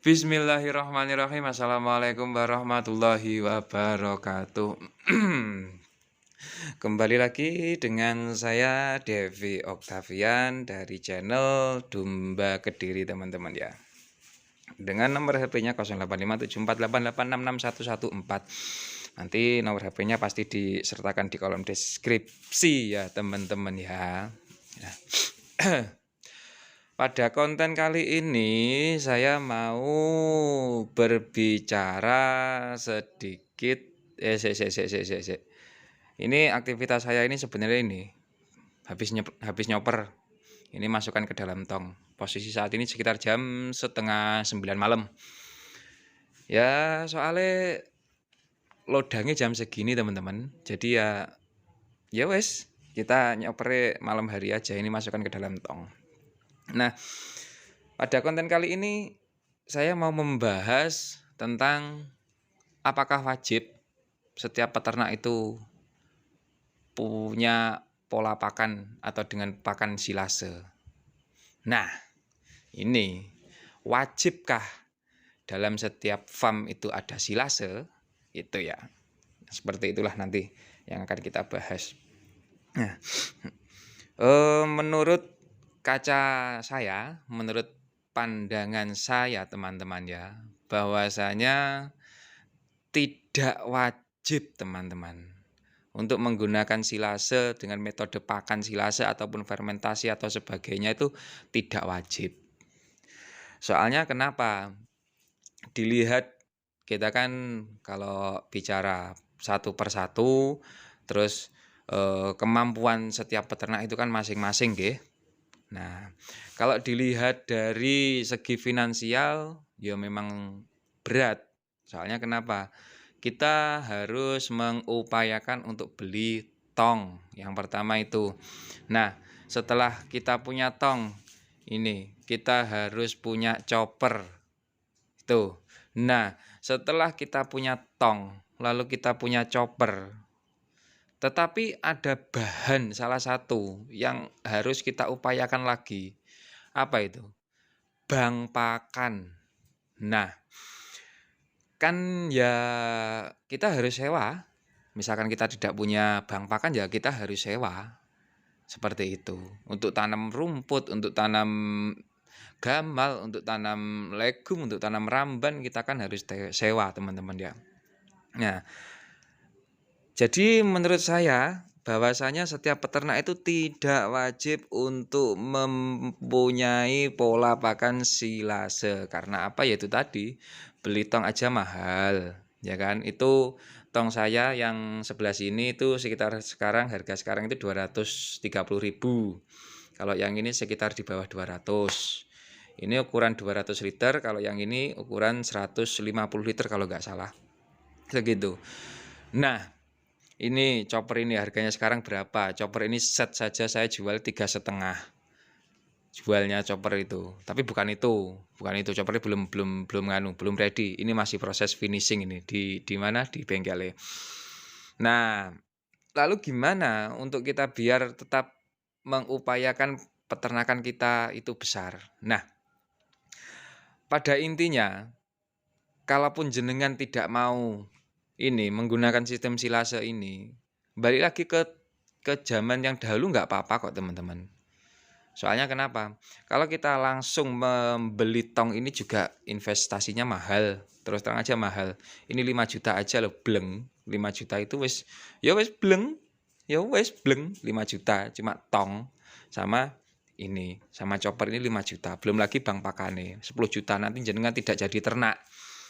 Bismillahirrahmanirrahim. Assalamualaikum warahmatullahi wabarakatuh. Kembali lagi dengan saya Devi Oktavian dari channel Dumba Kediri teman-teman ya. Dengan nomor HP-nya 085748866114. Nanti nomor HP-nya pasti disertakan di kolom deskripsi ya teman-teman ya. Pada konten kali ini saya mau berbicara sedikit. Ini aktivitas saya ini sebenarnya ini habis nyoper. Ini masukkan ke dalam tong. Posisi saat ini sekitar jam setengah 9 malam. Ya soalnya lodangnya jam segini teman-teman. Jadi ya wes kita nyoper malam hari aja, ini masukkan ke dalam tong. Nah, pada konten kali ini saya mau membahas tentang apakah wajib setiap peternak itu punya pola pakan atau dengan pakan silase. Nah, ini wajibkah dalam setiap farm itu ada silase? Itu ya. Seperti itulah nanti yang akan kita bahas. Nah, menurut kaca saya, menurut pandangan saya teman-teman ya, bahwasanya tidak wajib teman-teman untuk menggunakan silase dengan metode pakan silase ataupun fermentasi atau sebagainya, itu tidak wajib. Soalnya kenapa? Dilihat kita kan kalau bicara satu persatu, terus kemampuan setiap peternak itu kan masing-masing nggih. Nah, kalau dilihat dari segi finansial, ya memang berat. Soalnya kenapa? Kita harus mengupayakan untuk beli tong. Yang pertama itu. Nah, setelah kita punya tong, ini kita harus punya chopper. Itu. Nah, setelah kita punya tong, lalu kita punya chopper. Tetapi ada bahan salah satu yang harus kita upayakan lagi. Apa itu? Bank pakan. Nah, kan ya kita harus sewa. Misalkan kita tidak punya bank pakan ya kita harus sewa. Seperti itu. Untuk tanam rumput, untuk tanam gamal, untuk tanam legum, untuk tanam ramban, kita kan harus sewa teman-teman ya. Nah, jadi menurut saya bahwasanya setiap peternak itu tidak wajib untuk mempunyai pola pakan silase. Karena apa? Yaitu tadi beli tong aja mahal, ya kan? Itu tong saya yang sebelah sini itu sekitar harga sekarang itu 230.000. Kalau yang ini sekitar di bawah 200. Ini ukuran 200 liter, kalau yang ini ukuran 150 liter kalau nggak salah. Segitu. Nah, ini chopper ini harganya sekarang berapa? Chopper ini set saja saya jual 3,5. Jualnya chopper itu. Tapi bukan itu. Choppernya belum ready. Ini masih proses finishing ini di mana? Di bengkel. Nah, lalu gimana untuk kita biar tetap mengupayakan peternakan kita itu besar? Nah, pada intinya kalaupun jenengan tidak mau ini menggunakan sistem silase ini, balik lagi ke zaman yang dahulu nggak apa-apa kok teman-teman. Soalnya kenapa? Kalau kita langsung membeli tong ini juga investasinya mahal. Terus terang aja mahal. Ini 5 juta aja loh, bleng. 5 juta itu wes bleng. 5 juta cuma tong sama ini, sama chopper ini 5 juta. Belum lagi bank pakane 10 juta, nanti jenengan tidak jadi ternak.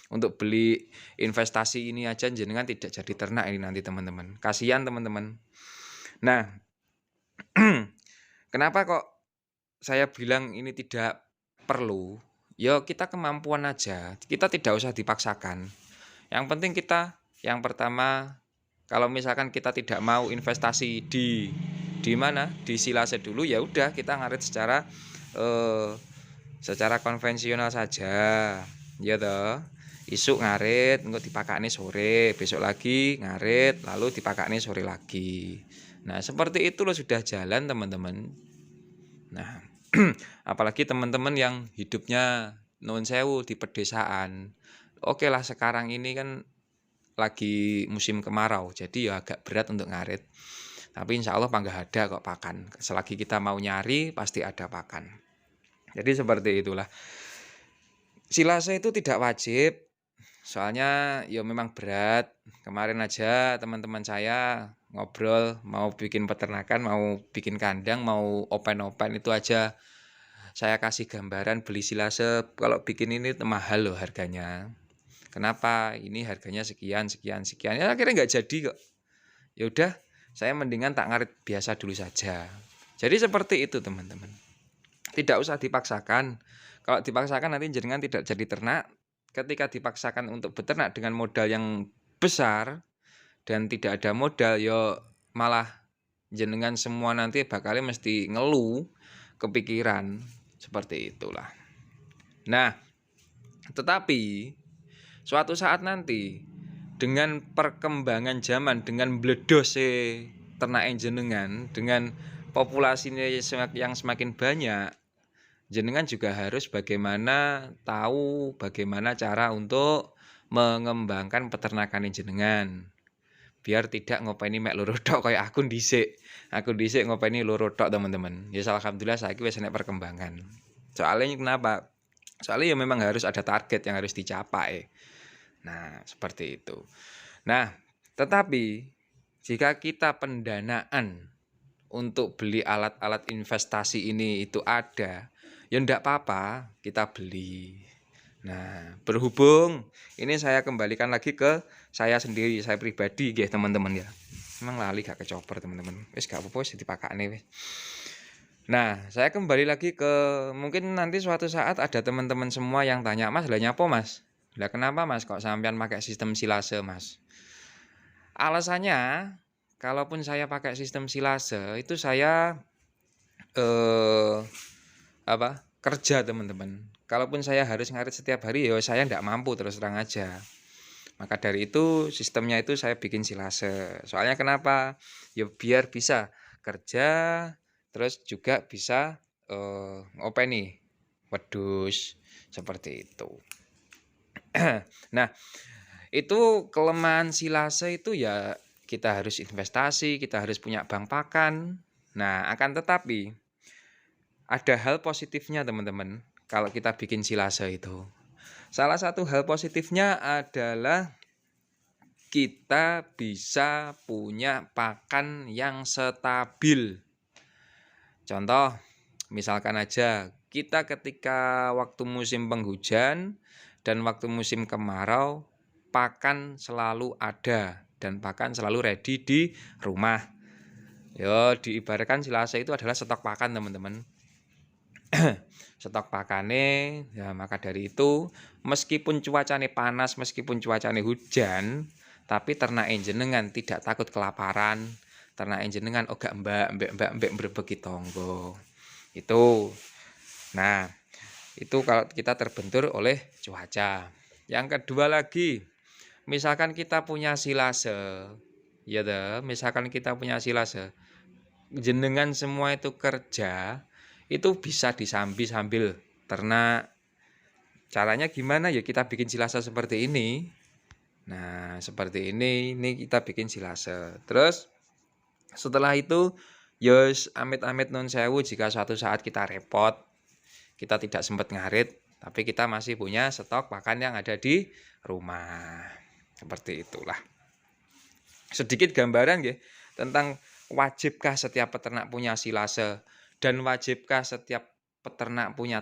Untuk beli investasi ini aja jenengan tidak jadi ternak ini nanti teman-teman. Kasihan teman-teman. Nah, kenapa kok saya bilang ini tidak perlu? Ya kita kemampuan aja. Kita tidak usah dipaksakan. Yang penting kita yang pertama, kalau misalkan kita tidak mau investasi di mana? Di silase dulu, ya udah kita ngarit secara konvensional saja. Ya toh. Isuk ngarit, engko dipakakne sore, besok lagi ngarit, lalu dipakakne sore lagi. Nah, seperti itu loh sudah jalan teman-teman. Nah, apalagi teman-teman yang hidupnya nuwun sewu di pedesaan. Oke lah sekarang ini kan lagi musim kemarau, jadi ya agak berat untuk ngarit. Tapi insya Allah panggah ada kok pakan. Selagi kita mau nyari pasti ada pakan. Jadi seperti itulah. Silase itu tidak wajib. Soalnya ya memang berat. Kemarin aja teman-teman saya ngobrol mau bikin peternakan, mau bikin kandang, mau open-open itu aja saya kasih gambaran beli silase. Kalau bikin ini mahal loh harganya. Kenapa? Ini harganya sekian, sekian, sekian. Ya akhirnya nggak jadi kok. Ya udah, saya mendingan tak ngarit biasa dulu saja. Jadi seperti itu teman-teman. Tidak usah dipaksakan. Kalau dipaksakan nanti jenengan tidak jadi ternak. Ketika dipaksakan untuk beternak dengan modal yang besar dan tidak ada modal, ya malah jenengan semua nanti bakalnya mesti ngeluh, kepikiran seperti itulah. Nah, tetapi suatu saat nanti dengan perkembangan zaman, dengan bledose ternak jenengan, dengan populasinya yang semakin banyak, jenengan juga harus tahu bagaimana cara untuk mengembangkan peternakan jenengan. Biar tidak ngopeni mek loro tok kaya aku dhisik. Aku dhisik ngopeni loro tok, teman-teman. Ya alhamdulillah saiki wis enek perkembangan. Soalnya kenapa? Soalnya ya memang harus ada target yang harus dicapai. Nah, seperti itu. Nah, tetapi jika kita pendanaan untuk beli alat-alat investasi ini itu ada, ya ndak apa-apa kita beli. Nah, berhubung ini saya kembalikan lagi ke saya sendiri, saya pribadi nggih teman-teman ya. Memang lali gak kecoper teman-teman. Wis gak apa-apa wis dipakane wis. Nah, saya kembali lagi ke mungkin nanti suatu saat ada teman-teman semua yang tanya, "Mas, lah nyapo, Mas? Lah kenapa, Mas, kok sampean pakai sistem silase, Mas?" Alasannya, kalaupun saya pakai sistem silase itu saya kerja teman-teman. Kalaupun saya harus ngarit setiap hari ya saya ndak mampu terus terang aja. Maka dari itu sistemnya itu saya bikin silase. Soalnya kenapa? Ya biar bisa kerja terus juga bisa ngopeni wedhus seperti itu. Nah, itu kelemahan silase itu ya kita harus investasi, kita harus punya bank pakan. Nah, akan tetapi ada hal positifnya teman-teman kalau kita bikin silase itu. Salah satu hal positifnya adalah kita bisa punya pakan yang stabil. Contoh, misalkan aja kita ketika waktu musim penghujan dan waktu musim kemarau, pakan selalu ada dan pakan selalu ready di rumah. Yo, diibaratkan silase itu adalah stok pakan teman-teman. Stok pakane, ya maka dari itu meskipun cuacanya panas, meskipun cuacanya hujan, tapi ternak jenengan tidak takut kelaparan, ternak jenengan ogak mbak berbagi tonggo. Itu. Nah, itu kalau kita terbentur oleh cuaca. Yang kedua lagi, misalkan kita punya silase, ya deh, misalkan kita punya silase, jenengan semua itu kerja, itu bisa disambi sambil ternak. Caranya gimana? Ya kita bikin silase seperti ini. Nah, seperti ini kita bikin silase. Terus setelah itu, yos amit-amit nun sewu jika suatu saat kita repot, kita tidak sempat ngarit, tapi kita masih punya stok pakan yang ada di rumah. Seperti itulah. Sedikit gambaran ya tentang wajibkah setiap peternak punya silase dan wajibkah setiap peternak punya